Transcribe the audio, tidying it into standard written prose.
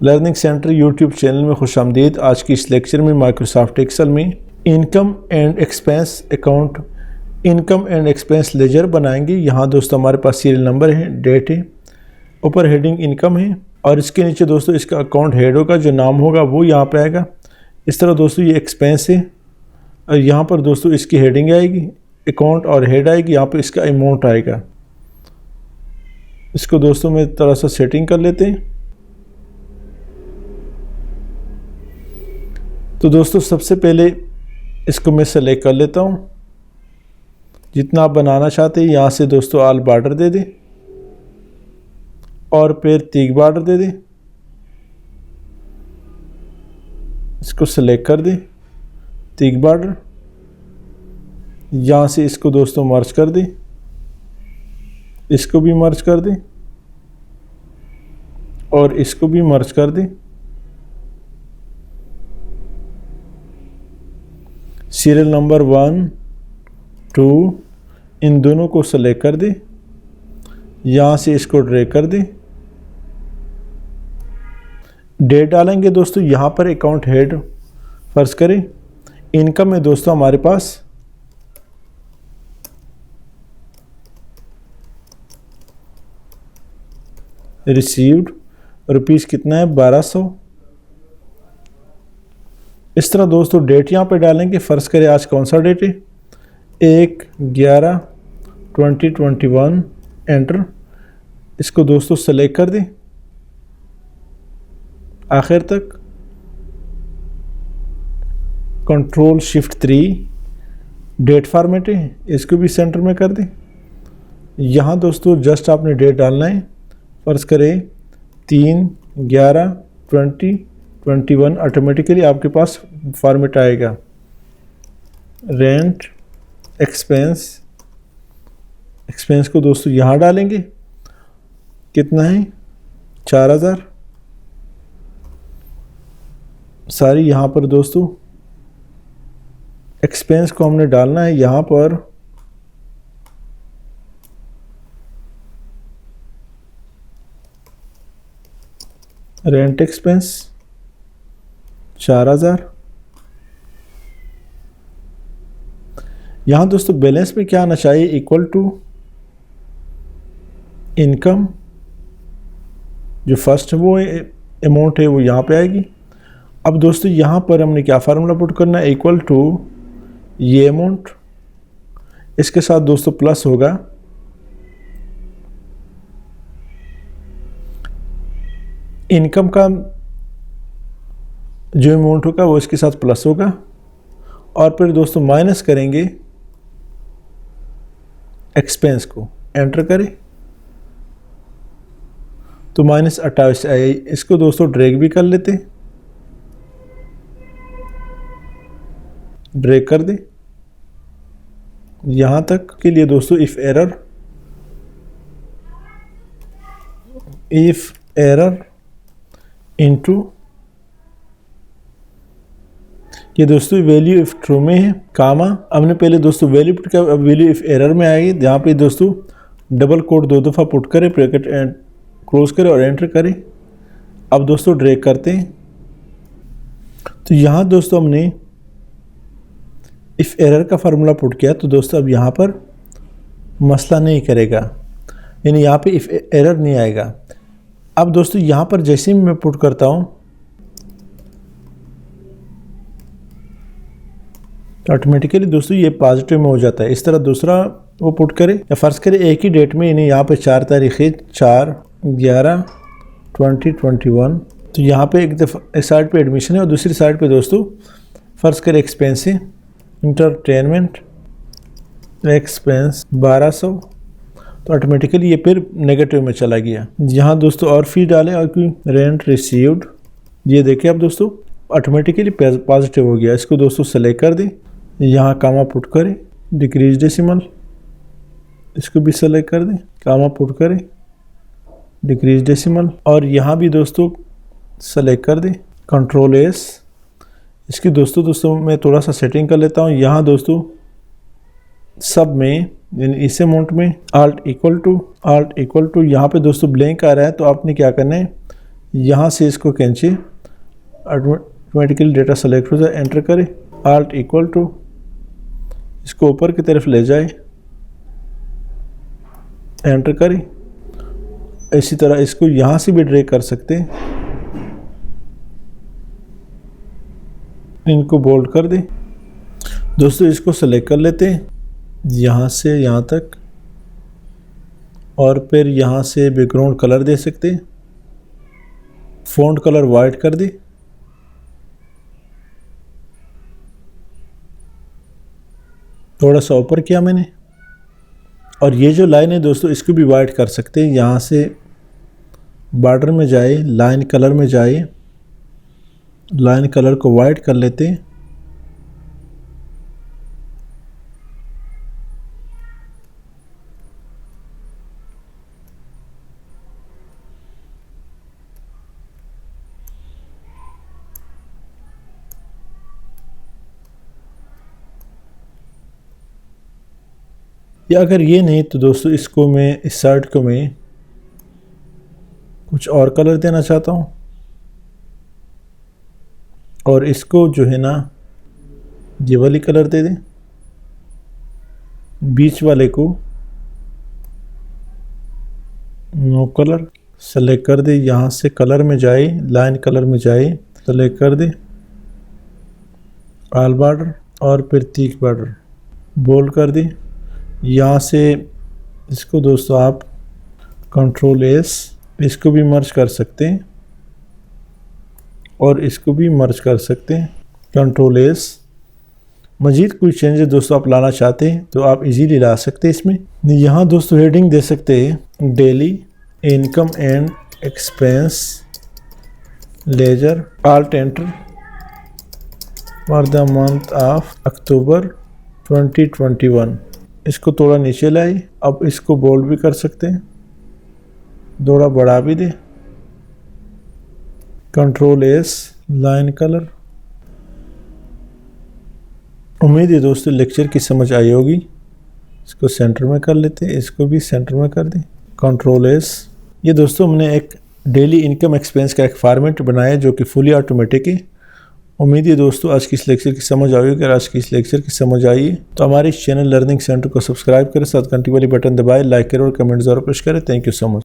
Learning centre YouTube channel में खुशामदीद। आज की इस लेक्चर में माइक्रोसॉफ्ट एक्सेल में income and expense account, income and expense ledger बनाएंगे। यहाँ दोस्तों हमारे पास सीरियल नंबर है, डेट है, ऊपर हेडिंग इनकम है और इसके नीचे दोस्तों इसका अकाउंट हेड होगा, जो नाम होगा वो यहाँ पे आएगा। इस तरह दोस्तों ये एक्सपेंस है और यहाँ पर दोस्तों इसकी हेडिंग आएगी, अकाउंट और हेड आएगी, यहाँ पे इसका अमाउंट आएगा। इसको दोस्तों में थोड़ा सा सेटिंग कर लेते हैं। तो दोस्तों सबसे पहले इसको मैं सेलेक्ट कर लेता हूँ। जितना आप बनाना चाहते हैं यहाँ से दोस्तों ऑल बॉर्डर दे दें और फिर तीक बॉर्डर दे दें। इसको सेलेक्ट कर दें, तीक बॉर्डर, यहाँ से इसको दोस्तों मर्ज कर दें, इसको भी मर्ज कर दें और इसको भी मर्ज कर दें। सीरियल नंबर 1, 2 इन दोनों को सेलेक्ट कर दें, यहाँ से इसको ड्रैग कर दें। डेट डालेंगे दोस्तों, यहाँ पर अकाउंट हेड फर्ज करें। इनकम में दोस्तों हमारे पास रिसीव्ड रुपीस कितना है, 1200। इस तरह दोस्तों डेट यहाँ पे डालेंगे। फर्ज करें आज कौन सा डेट है, 1/11/2021, एंटर। इसको दोस्तों सेलेक्ट कर दें आखिर तक, कंट्रोल शिफ्ट 3, डेट फॉर्मेट है, इसको भी सेंटर में कर दें। यहाँ दोस्तों जस्ट आपने डेट डालना है। फर्ज करें 3/11/2021, ऑटोमेटिकली आपके पास फॉर्मेट आएगा। रेंट एक्सपेंस को दोस्तों यहाँ डालेंगे, कितना है, 4000। सारी यहाँ पर दोस्तों एक्सपेंस को हमने डालना है। यहाँ पर रेंट एक्सपेंस 4000। यहाँ दोस्तों बैलेंस में क्या आना चाहिए, इक्वल टू इनकम, जो फर्स्ट वो अमाउंट है वो यहाँ पे आएगी। अब दोस्तों यहाँ पर हमने क्या फार्मूला पुट करना है, इक्वल टू ये अमाउंट, इसके साथ दोस्तों प्लस होगा इनकम का जो अमाउंट होगा वो इसके साथ प्लस होगा, और फिर दोस्तों माइनस करेंगे एक्सपेंस को। एंटर करें तो -28 आया। इसको दोस्तों ड्रैग भी कर लेते, ड्रैग कर दें यहाँ तक के लिए दोस्तों। इफ एरर इनटू, ये दोस्तों वैल्यू इफ ट्रू में है, कामा हमने पहले दोस्तों वैल्यू पुट किया, अब वैल्यू इफ एरर में आएगी। यहाँ पे दोस्तों डबल कोट 2 दफ़ा पुट करें, ब्रैकेट क्लोज करें और एंटर करें। अब दोस्तों ड्रैग करते हैं तो यहाँ दोस्तों हमने इफ एरर का फार्मूला पुट किया, तो दोस्तों अब यहाँ पर मसला नहीं करेगा, यानी यहाँ पे इफ एरर नहीं आएगा। अब दोस्तों यहाँ पर जैसे ही मैं पुट करता हूँ तो ऑटोमेटिकली दोस्तों ये पॉजिटिव में हो जाता है। इस तरह दूसरा वो पुट करें, या फर्ज करें एक ही डेट में, यानी यहाँ पे 4 तारीख है, 4/11/2021। तो यहाँ पे एक दफ़ा एक साइड पे एडमिशन है और दूसरी साइड पे दोस्तों फर्ज करें एक्सपेंस है, इंटरटेनमेंट एक्सपेंस 1200। तो ऑटोमेटिकली ये फिर नेगेटिव में चला गया। यहाँ दोस्तों और फी डालें, और कोई रेंट रिसीव्ड, ये देखिए अब दोस्तों ऑटोमेटिकली पॉजिटिव हो गया। इसको दोस्तों सेलेक्ट कर दें, यहाँ कामा पुट करें, डिक्रीज डेसिमल, इसको भी सेलेक्ट कर दें, कामा पुट करें, डिक्रीज डेसिमल, और यहाँ भी दोस्तों सेलेक्ट कर दें, कंट्रोल एस। इसकी दोस्तों मैं थोड़ा सा सेटिंग कर लेता हूँ। यहाँ दोस्तों सब में, यानी इस अमाउंट में आल्ट इक्वल टू यहाँ पे दोस्तों ब्लैंक आ रहा है, तो आपने क्या करना है, यहाँ से इसको खींचे, ऑटोमेटिकली डेटा सेलेक्ट हो जाए, एंटर करें, आल्ट इक्वल टू इसको ऊपर की तरफ ले जाए, एंटर करें। इसी तरह इसको यहाँ से भी ड्रैग कर सकते हैं, इनको बोल्ड कर दें। दोस्तों इसको सेलेक्ट कर लेते हैं यहाँ से यहाँ तक, और फिर यहाँ से बैकग्राउंड कलर दे सकते हैं, फ़ॉन्ट कलर वाइट कर दे, थोड़ा सा ऊपर किया मैंने। और ये जो लाइन है दोस्तों इसको भी वाइट कर सकते हैं, यहाँ से बॉर्डर में जाए, लाइन कलर में जाए, लाइन कलर को वाइट कर लेते हैं। या अगर ये नहीं तो दोस्तों इसको मैं, इस शर्ट को मैं कुछ और कलर देना चाहता हूँ, और इसको जो है ना ये वाली कलर दे दें, बीच वाले को नो कलर सेलेक्ट कर दे, यहाँ से कलर में जाए, लाइन कलर में जाए, सेलेक्ट कर दे, ऑल बॉर्डर और फिर तीख बॉर्डर बोल्ड कर दे। यहाँ से इसको दोस्तों आप कंट्रोल एस, इसको भी मर्ज कर सकते हैं और इसको भी मर्ज कर सकते हैं, कंट्रोल एस। मज़ीद कोई चेंजेस दोस्तों आप लाना चाहते हैं तो आप इजीली ला सकते हैं इसमें। यहाँ दोस्तों हेडिंग दे सकते हैं daily income and expense ledger, alt enter for the month of October 2021। इसको थोड़ा नीचे लाए, अब इसको बोल्ड भी कर सकते हैं, थोड़ा बढ़ा भी दे, कंट्रोल एस, लाइन कलर। उम्मीद है दोस्तों लेक्चर की समझ आई होगी। इसको सेंटर में कर लेते हैं, इसको भी सेंटर में कर दें, कंट्रोल एस। ये दोस्तों हमने एक डेली इनकम एक्सपेंस का एक फॉर्मेट बनाया जो कि फुली ऑटोमेटिक है। उम्मीद है दोस्तों आज की इस लेक्चर की समझ आई होगी। अगर आज की इस लेक्चर की समझ आई है तो हमारे इस चैनल लर्निंग सेंटर को सब्सक्राइब करें, साथ घंटी वाली बटन दबाएं, लाइक करें और कमेंट जरूर पेश करें। Thank you so much.